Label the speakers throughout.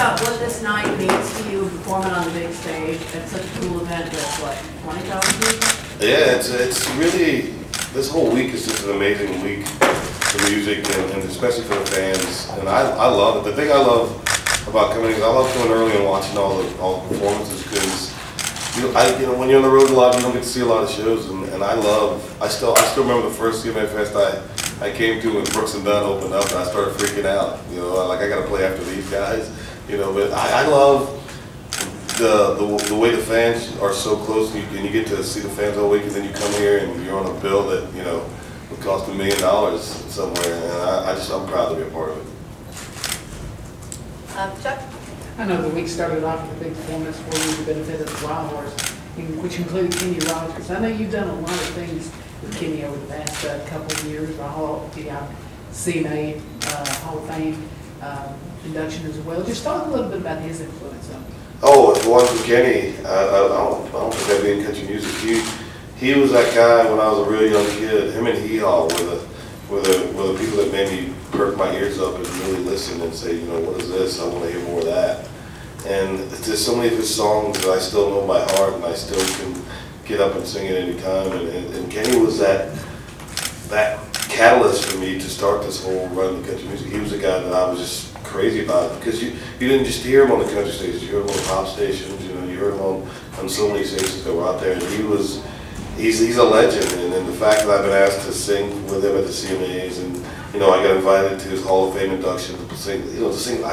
Speaker 1: about what this night means to you performing on the big stage at such a cool event with, what, 20,000 people?
Speaker 2: Yeah, it's really, this whole week is just an amazing week for music and especially for the fans. And I love it. The thing I love about coming is I love coming early and watching all the performances because when you're on the road a lot, you don't get to see a lot of shows. And I still remember the first CMA Fest I came to when Brooks and Dunn opened up, and I started freaking out. Like I got to play after these guys. But I love the way the fans are so close, and you get to see the fans all week, and then you come here and you're on a bill that would cost $1 million somewhere, and I'm proud to be a part of it.
Speaker 1: Chuck?
Speaker 3: I know the week started off with a big performance for you to benefit of the Wild Horse, which included Kenny Rogers. I know you've done a lot of things with Kenny over the past couple of years, the CMA Hall of Fame induction as well. Just talk a little bit about his influence on you.
Speaker 2: Oh, the one for Kenny, I don't think I'd be in country music. He was that guy when I was a real young kid. Him and Hee-Haw were the people that made me perk my ears up and really listen and say, what is this? I want to hear more of that. And there's so many of his songs that I still know by heart, and I still can get up and sing it any time. And Kenny was that catalyst for me to start this whole run of country music. He was a guy that I was just crazy about because you didn't just hear him on the country stations, you heard him on the pop stations, you heard him on so many stations that were out there, and he's a legend. And then the fact that I've been asked to sing with him at the CMAs, and I got invited to his Hall of Fame induction to sing.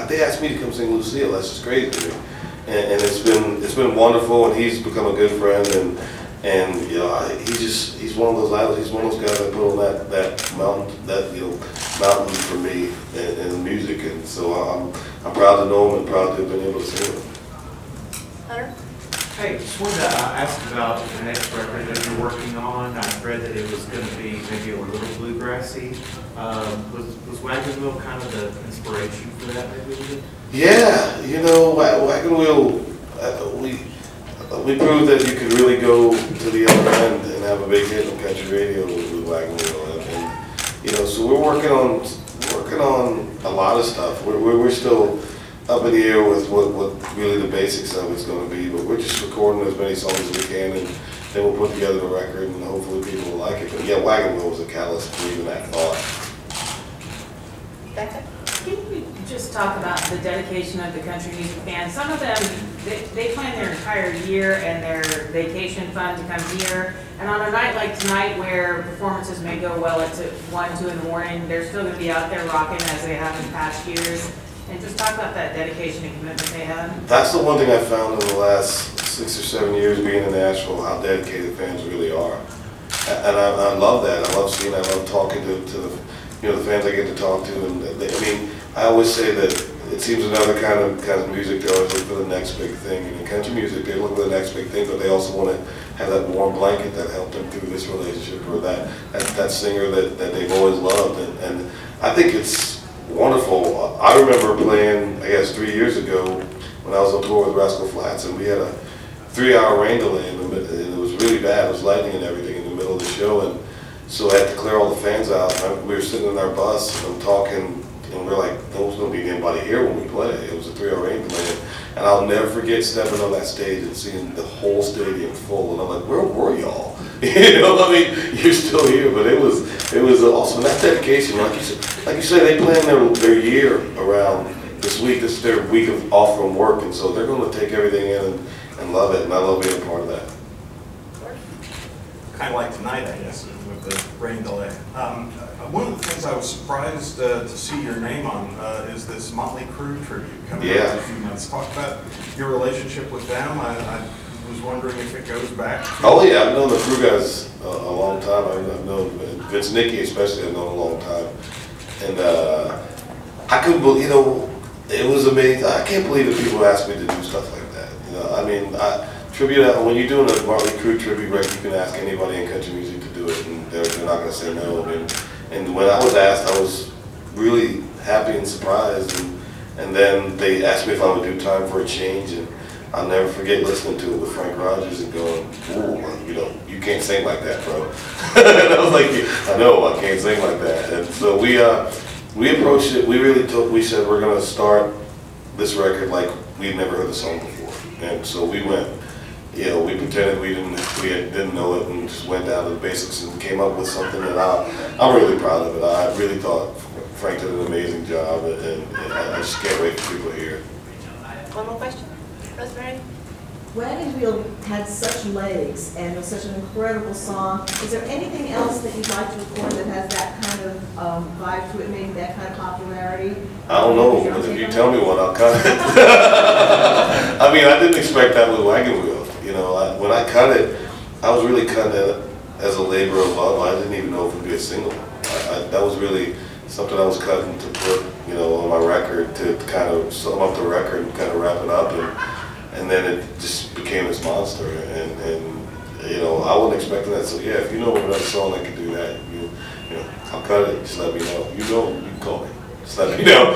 Speaker 2: They asked me to come sing Lucille. That's just crazy to me. And it's been wonderful, and he's become a good friend. And he's one of those idols. He's one of those guys that put on that mountain for me in music. And so I'm proud to know him and proud to have been able to sing with him.
Speaker 1: Hunter?
Speaker 4: Hey, just wanted to ask about the next record that you're working on. I read that it was going to be maybe a little bluegrassy. Was Wagonwheel kind of the inspiration for that, maybe?
Speaker 2: Yeah, Wagonwheel, we proved that you could really go to the other end and have a big hit on country radio with Wagonwheel. And so we're working on a lot of stuff. We're still up in the air with what really the basics of it's going to be, but we're just recording as many songs as we can, and then we'll put together the record, and hopefully people will like it. But yeah, Wagonwheel was a catalyst for even that thought.
Speaker 1: Becca?
Speaker 5: Can you just talk about the dedication of the country music fans? Some of them, they plan their entire year and their vacation fund to come here, and on a night like tonight where performances may go well at 1, 2 in the morning, they're still going to be out there rocking as they have in past years. And just talk about that dedication and commitment they have.
Speaker 2: That's the one thing I found in the last 6 or 7 years being in Nashville, how dedicated fans really are. And I love that. I love seeing that. I love talking to the fans I get to talk to. And I always say that it seems another kind of music, they always look for the next big thing. And in country music, they look for the next big thing, but they also want to have that warm blanket that helped them through this relationship, or that singer that they've always loved. And I think it's wonderful. I remember playing, 3 years ago when I was on tour with Rascal Flatts, and we had a 3-hour rain delay, and it was really bad. It was lightning and everything in the middle of the show, and so I had to clear all the fans out. We were sitting in our bus and I'm talking, and we're like, there's going to be anybody here when we play. It was a 3-hour rain delay, and I'll never forget stepping on that stage and seeing the whole stadium full, and I'm like, where were y'all? You're still here, but it was awesome. That dedication, like you said, they plan their year around this week. This is their week of off from work, and so they're going to take everything in and love it, and I love being a part of that.
Speaker 6: Kind of like tonight, I guess, with the rain delay. One of the things I was surprised to see your name on is this Motley Crue tribute coming up in a few months. Talk about your relationship with them. I was wondering if it goes back.
Speaker 2: Oh yeah, I've known the Crue guys a long time. I've known Vince Nicky especially. I've known a long time, and I couldn't believe. It was amazing. I can't believe that people ask me to do stuff like that. Tribute. When you're doing a Motley Crue tribute record, you can ask anybody in country music to do it, and they're not going to say no. And when I was asked, I was really happy and surprised. And then they asked me if I would do Time for a Change, and I'll never forget listening to it with Frank Rogers and going, ooh, you can't sing like that, bro. And I was like, I know, I can't sing like that. And so we approached it. We said we're going to start this record like we'd never heard the song before. And so we went, you know, we pretended we didn't know it and just went down to the basics and came up with something that I'm really proud of it. I really thought Frank did an amazing job, and I just can't wait for people to hear it.
Speaker 7: One more question, Rosemary?
Speaker 8: Wagonwheel had such legs and it was such an incredible song. Is there anything else that you'd like to record that has that kind of vibe to it, maybe that kind of popularity?
Speaker 2: I don't know, but if you tell me one, I'll cut it. I mean, I didn't expect that with Wagonwheel. You know, when I cut it, I was really cutting it as a labor of love. I didn't even know if it would be a single. That was really something I was cutting to put, you know, on my record to kind of sum up the record and kind of wrap it up. And then it just became this monster, and you know, I wasn't expecting that. So yeah, if you know another song that can do that, you know, I'll cut it. Just let me know. You know, you can call me. Just let me know.